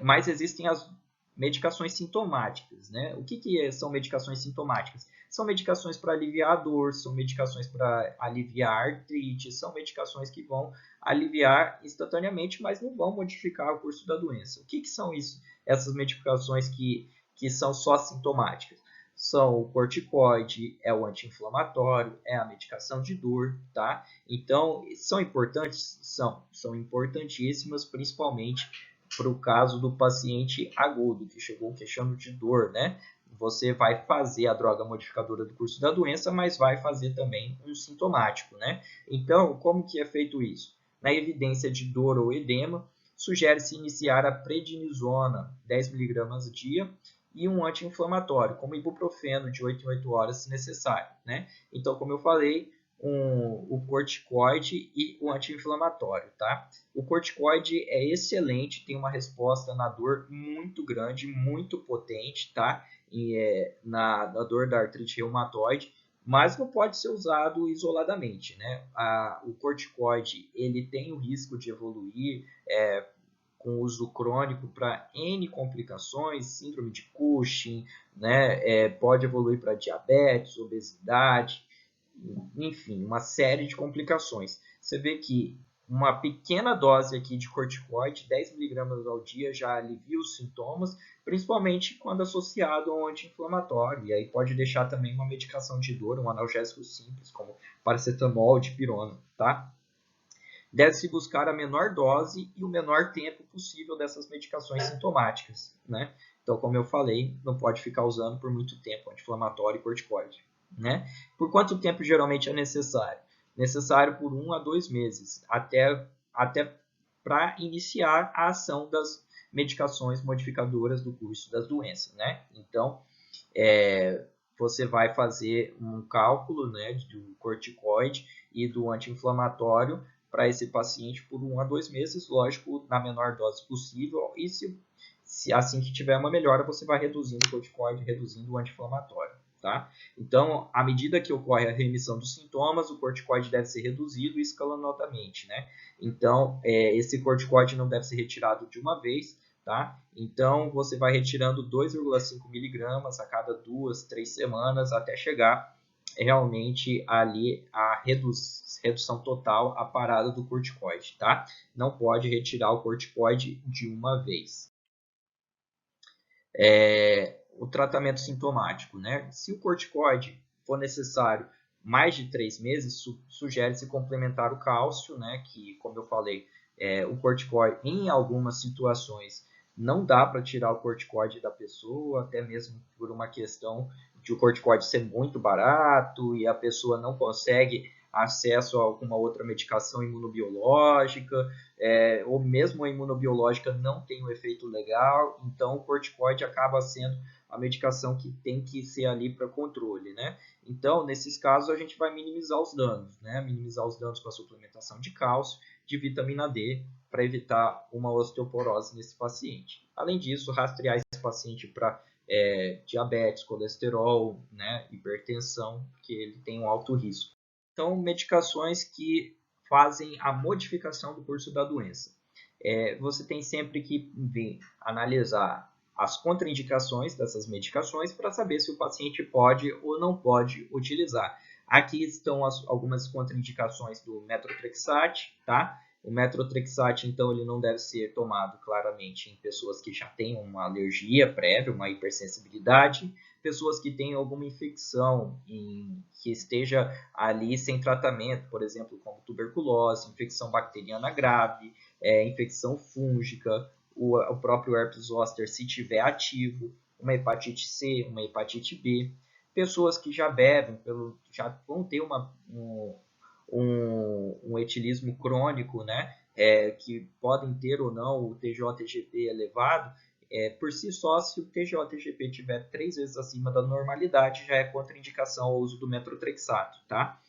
mas existem as medicações sintomáticas, né? O que são medicações sintomáticas? São medicações para aliviar a dor, são medicações para aliviar a artrite, são medicações que vão aliviar instantaneamente, mas não vão modificar o curso da doença. O que são isso? Essas medicações que são só sintomáticas? São o corticoide, é o anti-inflamatório, é a medicação de dor, tá? Então, são importantes? São importantíssimas, principalmente para o caso do paciente agudo, que chegou queixando de dor, né? Você vai fazer a droga modificadora do curso da doença, mas vai fazer também um sintomático, né? Então, como que é feito isso? Na evidência de dor ou edema, sugere-se iniciar a prednisona, 10 mg dia, e um anti-inflamatório, como ibuprofeno, de 8 em 8 horas, se necessário, né? Então, como eu falei, o corticoide e o anti-inflamatório, tá? O corticoide é excelente, tem uma resposta na dor muito grande, muito potente, tá? Na dor da artrite reumatoide, mas não pode ser usado isoladamente, né? O corticoide, ele tem o risco de evoluir com uso crônico para N complicações, síndrome de Cushing, né? Pode evoluir para diabetes, obesidade, enfim, uma série de complicações. Você vê que uma pequena dose aqui de corticoide, 10 mg ao dia, já alivia os sintomas, principalmente quando associado ao anti-inflamatório. E aí pode deixar também uma medicação de dor, um analgésico simples, como paracetamol, dipirona, tá? Deve-se buscar a menor dose e o menor tempo possível dessas medicações sintomáticas, né? Então, como eu falei, não pode ficar usando por muito tempo anti-inflamatório e corticoide, né? Por quanto tempo geralmente é necessário? Necessário por 1 a 2 meses, até para iniciar a ação das medicações modificadoras do curso das doenças, né? Então, você vai fazer um cálculo, né, do corticoide e do anti-inflamatório para esse paciente por 1 a 2 meses, lógico, na menor dose possível, e se assim que tiver uma melhora, você vai reduzindo o corticoide, reduzindo o anti-inflamatório, tá? Então, à medida que ocorre a remissão dos sintomas, o corticoide deve ser reduzido escalonadamente, né? Então, esse corticoide não deve ser retirado de uma vez, tá? Então, você vai retirando 2,5 miligramas a cada 2, 3 semanas, até chegar realmente ali a redução total, a parada do corticoide, tá? Não pode retirar o corticoide de uma vez. O tratamento sintomático, né? Se o corticoide for necessário mais de 3 meses, sugere-se complementar o cálcio, né? Que, como eu falei, o corticoide, em algumas situações, não dá para tirar o corticoide da pessoa, até mesmo por uma questão de o corticoide ser muito barato e a pessoa não consegue acesso a alguma outra medicação imunobiológica, ou mesmo a imunobiológica não tem um efeito legal, então o corticoide acaba sendo a medicação que tem que ser ali para controle, né? Então, nesses casos, a gente vai minimizar os danos, né? Minimizar os danos com a suplementação de cálcio, de vitamina D, para evitar uma osteoporose nesse paciente. Além disso, rastrear esse paciente para diabetes, colesterol, né? Hipertensão, que ele tem um alto risco. Então, medicações que fazem a modificação do curso da doença. Você tem sempre que analisar as contraindicações dessas medicações para saber se o paciente pode ou não pode utilizar. Aqui estão algumas contraindicações do Methotrexate, tá? O Methotrexate, então, ele não deve ser tomado claramente em pessoas que já têm uma alergia prévia, uma hipersensibilidade, pessoas que têm alguma infecção que esteja ali sem tratamento, por exemplo, como tuberculose, infecção bacteriana grave, infecção fúngica, o próprio herpes zoster se tiver ativo, uma hepatite C, uma hepatite B, pessoas que já bebem, já vão ter um etilismo crônico, né, que podem ter ou não o TJ-TGP elevado. Por si só, se o TJ-TGP estiver 3 vezes acima da normalidade, já é contraindicação ao uso do Methotrexato, tá?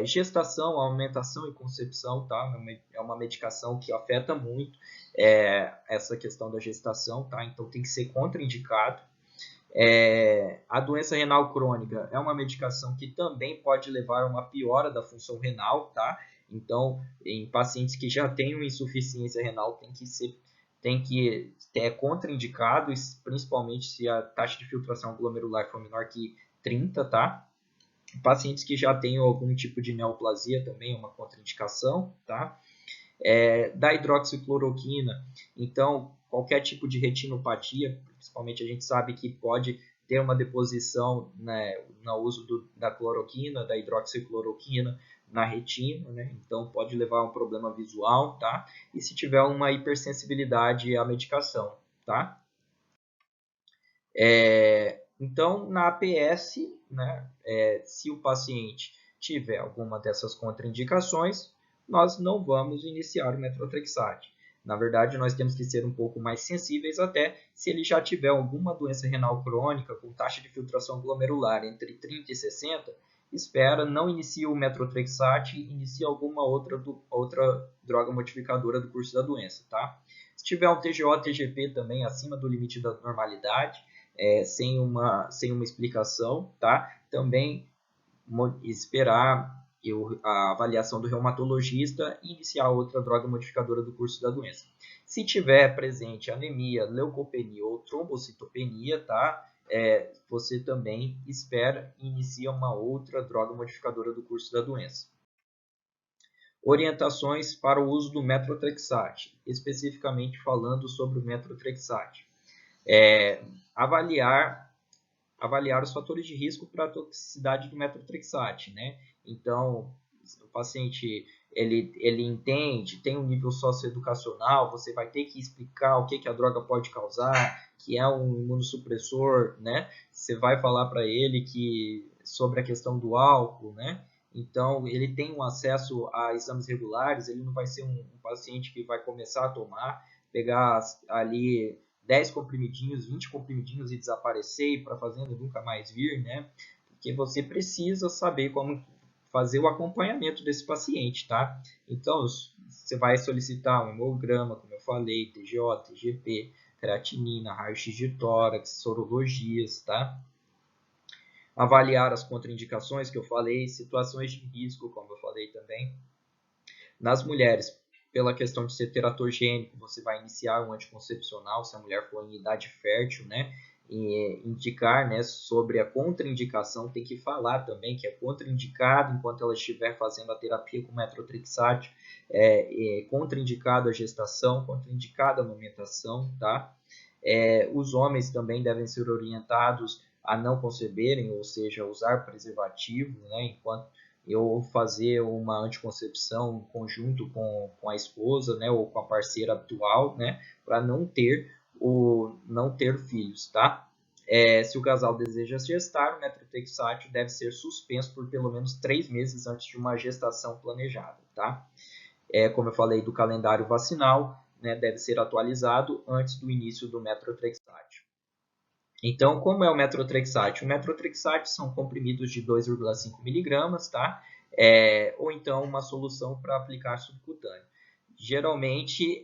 Gestação, amamentação e concepção, tá? É uma medicação que afeta muito essa questão da gestação, tá? Então tem que ser contraindicado. A doença renal crônica é uma medicação que também pode levar a uma piora da função renal, tá? Então, em pacientes que já têm uma insuficiência renal, tem que ter contraindicado, principalmente se a taxa de filtração glomerular for menor que 30, tá? Pacientes que já têm algum tipo de neoplasia também é uma contraindicação, tá? Da hidroxicloroquina, então, qualquer tipo de retinopatia, principalmente a gente sabe que pode ter uma deposição, né, no uso da cloroquina, da hidroxicloroquina na retina, né? Então pode levar a um problema visual, tá? E se tiver uma hipersensibilidade à medicação, tá? Então, na APS, né, se o paciente tiver alguma dessas contraindicações, nós não vamos iniciar o Methotrexate. Na verdade, nós temos que ser um pouco mais sensíveis até se ele já tiver alguma doença renal crônica com taxa de filtração glomerular entre 30 e 60, espera, não inicia o Methotrexate, inicia alguma outra droga modificadora do curso da doença, tá? Se tiver um TGO-TGP também acima do limite da normalidade, sem uma explicação, tá? Também esperar a avaliação do reumatologista e iniciar outra droga modificadora do curso da doença. Se tiver presente anemia, leucopenia ou trombocitopenia, tá? Você também espera e inicia uma outra droga modificadora do curso da doença. Orientações para o uso do Methotrexate, especificamente falando sobre o Methotrexate. Avaliar os fatores de risco para a toxicidade do Methotrexate, né? Então, o paciente ele entende, tem um nível socioeducacional, você vai ter que explicar o que a droga pode causar, que é um imunossupressor, né? Você vai falar para ele sobre a questão do álcool, né? Então, ele tem um acesso a exames regulares, ele não vai ser um paciente que vai começar a tomar, pegar ali 10 comprimidinhos, 20 comprimidinhos e desaparecer e para fazenda nunca mais vir, né? Porque você precisa saber como fazer o acompanhamento desse paciente, tá? Então, você vai solicitar um hemograma, como eu falei, TGO, TGP, creatinina, raio-x de tórax, sorologias, tá? Avaliar as contraindicações que eu falei, situações de risco, como eu falei também. Nas mulheres, pela questão de ser teratogênico, você vai iniciar um anticoncepcional se a mulher for em idade fértil, né? E indicar, né, sobre a contraindicação, tem que falar também que é contraindicado enquanto ela estiver fazendo a terapia com Methotrexate, contraindicado a gestação, contraindicado a amamentação, tá? Os homens também devem ser orientados a não conceberem, ou seja, usar preservativo, né, enquanto eu fazer uma anticoncepção em conjunto com a esposa, né, ou com a parceira atual, né, para não ter filhos, tá? Se o casal deseja gestar, o Methotrexate deve ser suspenso por pelo menos 3 meses antes de uma gestação planejada, tá? Como eu falei do calendário vacinal, né, deve ser atualizado antes do início do Methotrexate. Então, como é o Methotrexate? O Methotrexate são comprimidos de 2,5 miligramas, tá? Ou então uma solução para aplicar subcutâneo. Geralmente,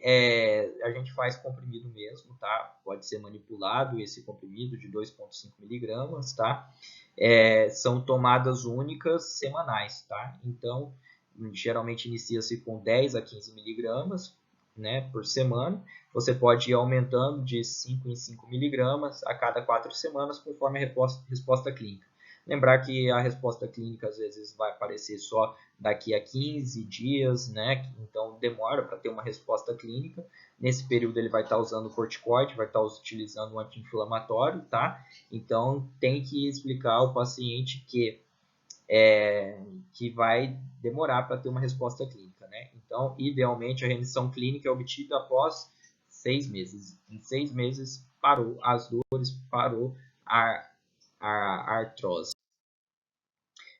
a gente faz comprimido mesmo, tá? Pode ser manipulado esse comprimido de 2,5 miligramas, tá? São tomadas únicas semanais, tá? Então, geralmente inicia-se com 10 a 15 miligramas, né, por semana. Você pode ir aumentando de 5 em 5 miligramas a cada 4 semanas, conforme a resposta clínica. Lembrar que a resposta clínica às vezes vai aparecer só daqui a 15 dias, né? Então demora para ter uma resposta clínica. Nesse período ele vai estar usando corticoide, vai estar utilizando um anti-inflamatório, tá? Então tem que explicar ao paciente que vai demorar para ter uma resposta clínica, né? Então, idealmente, a remissão clínica é obtida após 6 meses. Em 6 meses, parou as dores, parou a artrose.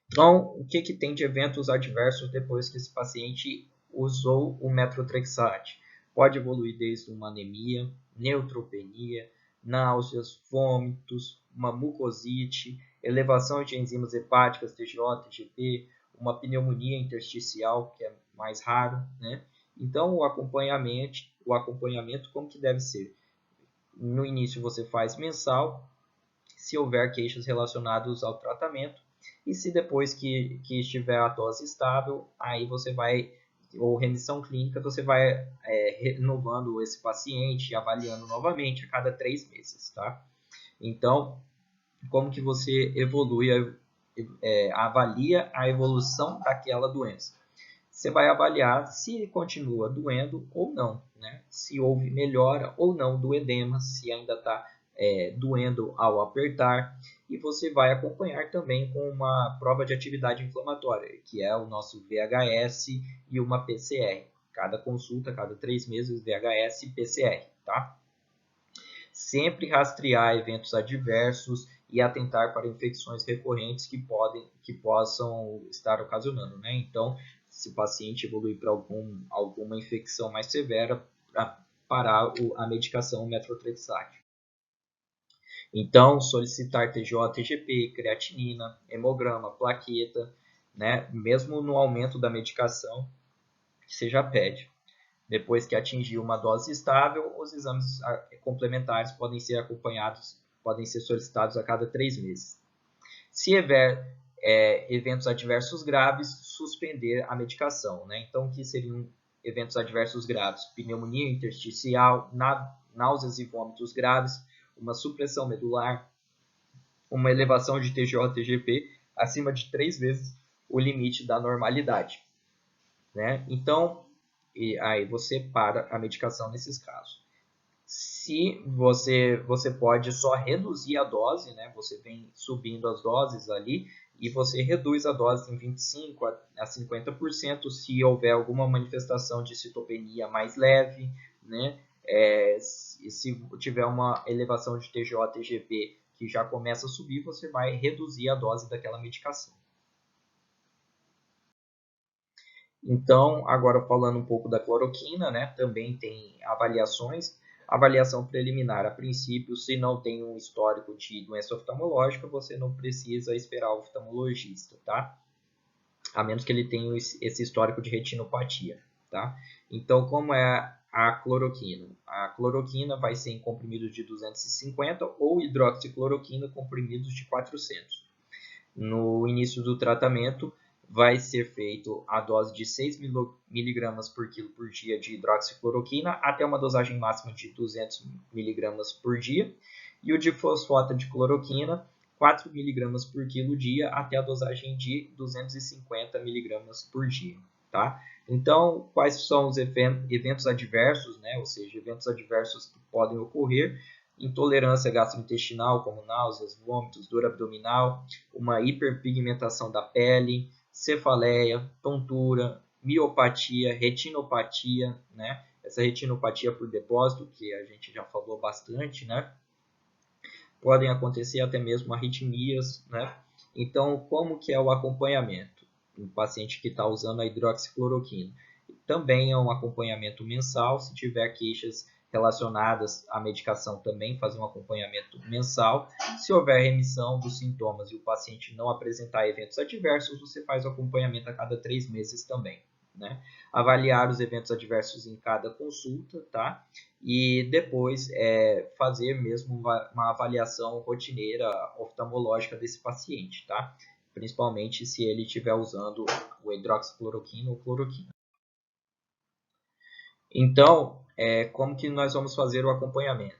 Então, o que tem de eventos adversos depois que esse paciente usou o Methotrexate? Pode evoluir desde uma anemia, neutropenia, náuseas, vômitos, uma mucosite, elevação de enzimas hepáticas, TGO, TGP, uma pneumonia intersticial, que é mais raro, né? Então, o acompanhamento como que deve ser? No início você faz mensal, se houver queixas relacionadas ao tratamento, e se depois que estiver a dose estável, aí você vai, ou remissão clínica, você vai renovando esse paciente, avaliando novamente a cada 3 meses, tá? Então, como que você avalia a evolução daquela doença? Você vai avaliar se continua doendo ou não, né? Se houve melhora ou não do edema, se ainda está doendo ao apertar, e você vai acompanhar também com uma prova de atividade inflamatória, que é o nosso VHS e uma PCR. Cada consulta, cada 3 meses, VHS e PCR, tá? Sempre rastrear eventos adversos e atentar para infecções recorrentes que possam estar ocasionando, né? Então, se o paciente evoluir para alguma infecção mais severa, parar a medicação Methotrexate. Então, solicitar TGO, TGP, creatinina, hemograma, plaqueta, né? Mesmo no aumento da medicação, você já pede. Depois que atingir uma dose estável, os exames complementares podem ser solicitados a cada 3 meses. Se houver eventos adversos graves, suspender a medicação, né? Então, o que seriam eventos adversos graves? Pneumonia intersticial, náuseas e vômitos graves, uma supressão medular, uma elevação de TGO-TGP acima de 3 vezes o limite da normalidade, né? Então, aí você para a medicação nesses casos. Se você pode só reduzir a dose, né? Você vem subindo as doses ali e você reduz a dose em 25 a 50% se houver alguma manifestação de citopenia mais leve, né? Se tiver uma elevação de TGO, TGP que já começa a subir, você vai reduzir a dose daquela medicação. Então, agora falando um pouco da cloroquina, né? Também tem avaliações. Avaliação preliminar, a princípio, se não tem um histórico de doença oftalmológica, você não precisa esperar o oftalmologista, tá? A menos que ele tenha esse histórico de retinopatia, tá? Então, como é a cloroquina? A cloroquina vai ser em comprimidos de 250 ou hidroxicloroquina comprimidos de 400. No início do tratamento, vai ser feito a dose de 6 mg por quilo por dia de hidroxicloroquina até uma dosagem máxima de 200 mg por dia, e o de fosfato de cloroquina 4 mg por quilo dia até a dosagem de 250 mg por dia, tá? Então, quais são os eventos adversos, né? Ou seja, eventos adversos que podem ocorrer? Intolerância gastrointestinal, como náuseas, vômitos, dor abdominal, uma hiperpigmentação da pele, cefaleia, tontura, miopatia, retinopatia, né? Essa retinopatia por depósito, que a gente já falou bastante, né? Podem acontecer até mesmo arritmias, né? Então, como que é o acompanhamento? Um paciente que está usando a hidroxicloroquina. Também é um acompanhamento mensal, se tiver queixas relacionadas à medicação também, fazer um acompanhamento mensal. Se houver remissão dos sintomas e o paciente não apresentar eventos adversos, você faz o acompanhamento a cada 3 meses também, né? Avaliar os eventos adversos em cada consulta, tá? E depois fazer mesmo uma avaliação rotineira oftalmológica desse paciente, tá? Principalmente se ele estiver usando o hidroxicloroquina ou cloroquina. Então, como que nós vamos fazer o acompanhamento?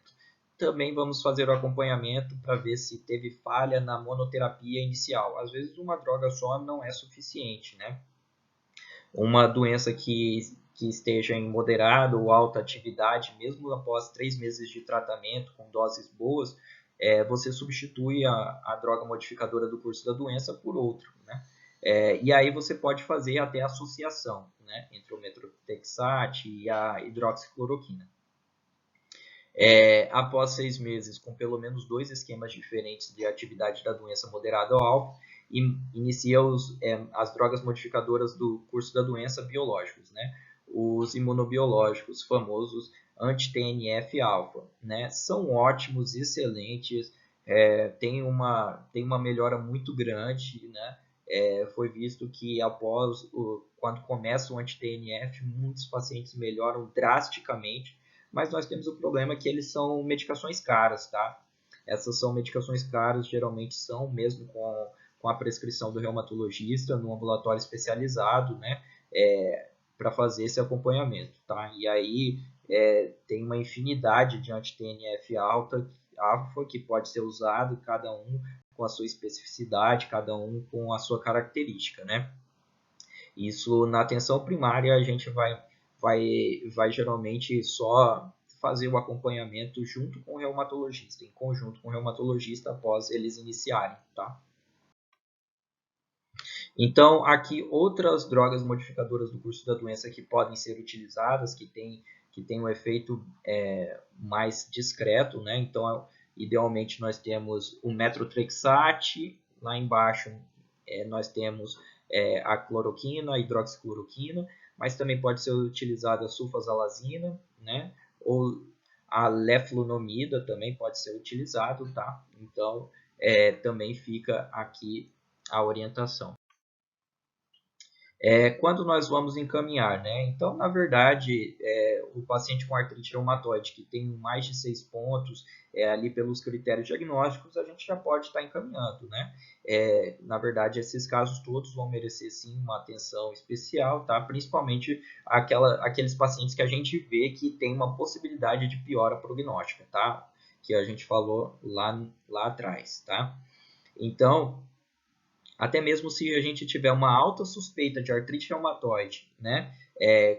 Também vamos fazer o acompanhamento para ver se teve falha na monoterapia inicial. Às vezes uma droga só não é suficiente, né? Uma doença que esteja em moderada ou alta atividade, mesmo após 3 meses de tratamento com doses boas, você substitui a droga modificadora do curso da doença por outro, né? E aí você pode fazer até associação, né, entre o methotrexate e a hidroxicloroquina. Após 6 meses, com pelo menos 2 esquemas diferentes de atividade da doença moderada ou alta, inicia as drogas modificadoras do curso da doença biológicos, né? Os imunobiológicos, famosos anti-TNF-alfa, né? São ótimos, excelentes, tem uma melhora muito grande, né? Foi visto que quando começa o anti-TNF, muitos pacientes melhoram drasticamente, mas nós temos o problema que eles são medicações caras, tá? Essas são medicações caras, geralmente são mesmo com a prescrição do reumatologista no ambulatório especializado, né? Para fazer esse acompanhamento, tá? E aí tem uma infinidade de anti-TNF-alfa que pode ser usado, cada um com a sua especificidade, cada um com a sua característica, né? Isso na atenção primária a gente vai geralmente só fazer o acompanhamento junto com o reumatologista, em conjunto com o reumatologista após eles iniciarem, tá? Então, aqui outras drogas modificadoras do curso da doença que podem ser utilizadas, que tem um efeito mais discreto, né? Então, idealmente nós temos o methotrexate, lá embaixo nós temos a cloroquina, a hidroxicloroquina, mas também pode ser utilizada a sulfasalazina, né? Ou a leflunomida também pode ser utilizado, tá? Então, também fica aqui a orientação. Quando nós vamos encaminhar, né? Então, na verdade, o paciente com artrite reumatoide que tem mais de 6 pontos, ali pelos critérios diagnósticos, a gente já pode estar encaminhando, né? Na verdade, esses casos todos vão merecer, sim, uma atenção especial, tá? Principalmente aqueles pacientes que a gente vê que tem uma possibilidade de piora prognóstica, tá? Que a gente falou lá atrás, tá? Então, até mesmo se a gente tiver uma alta suspeita de artrite reumatoide, né,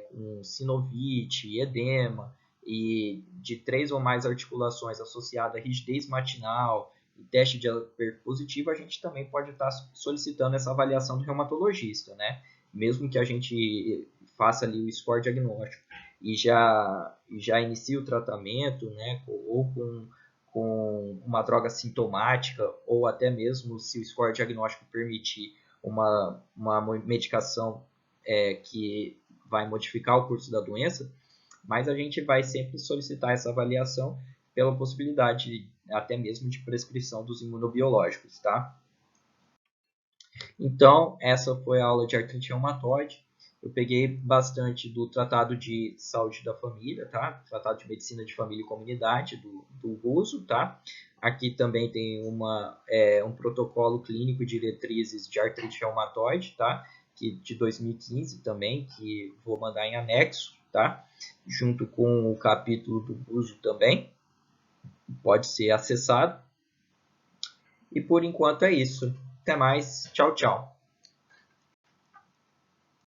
com sinovite, edema e de 3 ou mais articulações associada à rigidez matinal e teste de aperto positivo, a gente também pode estar solicitando essa avaliação do reumatologista, né, mesmo que a gente faça ali o score diagnóstico e já inicie o tratamento, né, ou com uma droga sintomática, ou até mesmo se o score diagnóstico permitir uma medicação que vai modificar o curso da doença, mas a gente vai sempre solicitar essa avaliação pela possibilidade até mesmo de prescrição dos imunobiológicos, tá? Então, essa foi a aula de artrite reumatoide. Eu peguei bastante do Tratado de Saúde da Família, tá? Tratado de Medicina de Família e Comunidade, do Buso, tá? Aqui também tem um protocolo clínico e diretrizes de artrite reumatoide, tá? De 2015 também, que vou mandar em anexo, tá? Junto com o capítulo do Buso também, pode ser acessado. E por enquanto é isso. Até mais. Tchau, tchau.